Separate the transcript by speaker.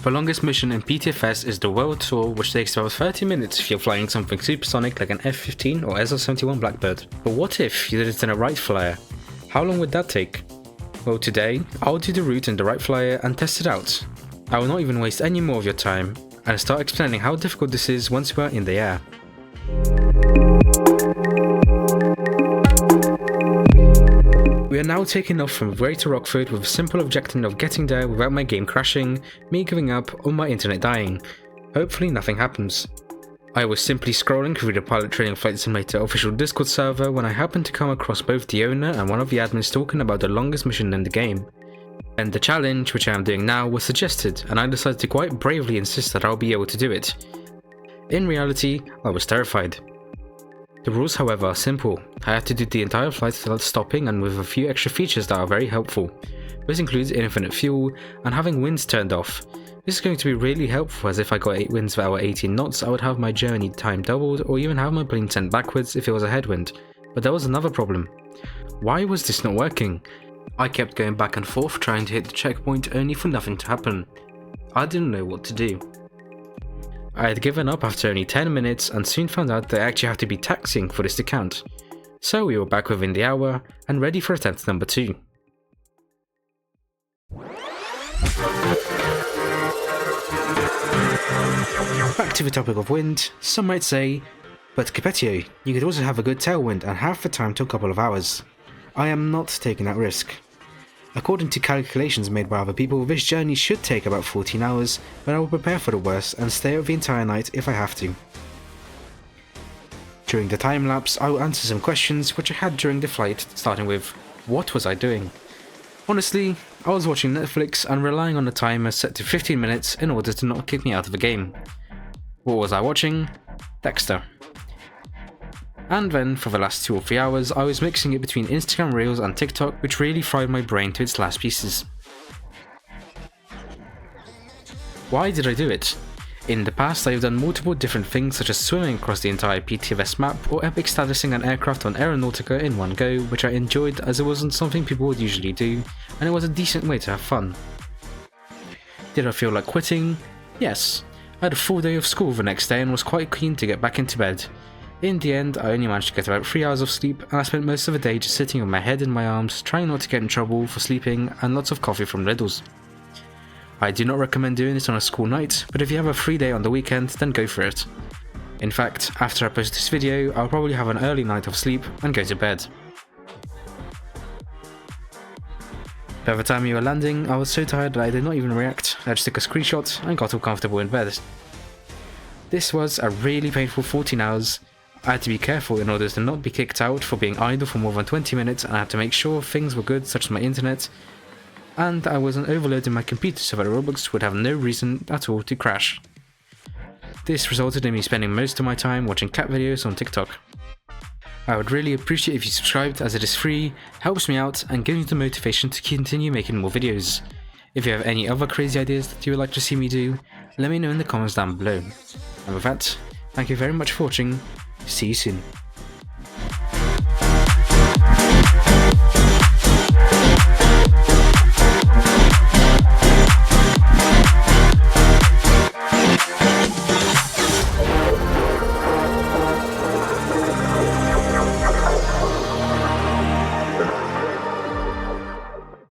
Speaker 1: The longest mission in PTFS is the World Tour, which takes about 30 minutes if you're flying something supersonic like an F-15 or SR-71 Blackbird. But what if you did it in a Wright Flyer? How long would that take? Well, today, I'll do the route in the Wright Flyer and test it out. I will not even waste any more of your time, and start explaining how difficult this is once we are in the air. We are now taking off from Greater Rockford with a simple objective of getting there without my game crashing, me giving up, or my internet dying. Hopefully nothing happens. I was simply scrolling through the Pilot Training Flight Simulator official Discord server when I happened to come across both the owner and one of the admins talking about the longest mission in the game. And the challenge, which I am doing now, was suggested, and I decided to quite bravely insist that I'll be able to do it. In reality, I was terrified. The rules, however, are simple. I have to do the entire flight without stopping and with a few extra features that are very helpful. This includes infinite fuel and having winds turned off. This is going to be really helpful, as if I got 8 winds per hour 18 knots, I would have my journey time doubled or even have my plane sent backwards if it was a headwind. But there was another problem. Why was this not working? I kept going back and forth trying to hit the checkpoint only for nothing to happen. I didn't know what to do. I had given up after only 10 minutes and soon found out that I actually have to be taxiing for this to count. So we were back within the hour and ready for attempt number 2. Back to the topic of wind, some might say, but Kipetio, you could also have a good tailwind and half the time to a couple of hours. I am not taking that risk. According to calculations made by other people, this journey should take about 14 hours, but I will prepare for the worst and stay up the entire night if I have to. During the time lapse, I will answer some questions which I had during the flight, starting with, what was I doing? Honestly, I was watching Netflix and relying on the timer set to 15 minutes in order to not kick me out of the game. What was I watching? Dexter. And then, for the last 2 or 3 hours, I was mixing it between Instagram Reels and TikTok, which really fried my brain to its last pieces. Why did I do it? In the past, I have done multiple different things, such as swimming across the entire PTFS map, or epic statusing an aircraft on Aeronautica in one go, which I enjoyed as it wasn't something people would usually do, and it was a decent way to have fun. Did I feel like quitting? Yes. I had a full day of school the next day and was quite keen to get back into bed. In the end, I only managed to get about 3 hours of sleep, and I spent most of the day just sitting with my head in my arms, trying not to get in trouble for sleeping, and lots of coffee from Lidl's. I do not recommend doing this on a school night, but if you have a free day on the weekend, then go for it. In fact, after I post this video, I'll probably have an early night of sleep and go to bed. By the time you were landing, I was so tired that I did not even react. I just took a screenshot and got all comfortable in bed. This was a really painful 14 hours. I had to be careful in order to not be kicked out for being idle for more than 20 minutes, and I had to make sure things were good, such as my internet, and I wasn't overloading my computer so that Roblox would have no reason at all to crash. This resulted in me spending most of my time watching cat videos on TikTok. I would really appreciate if you subscribed, as it is free, helps me out, and gives me the motivation to continue making more videos. If you have any other crazy ideas that you would like to see me do, let me know in the comments down below. And with that, thank you very much for watching. See you soon.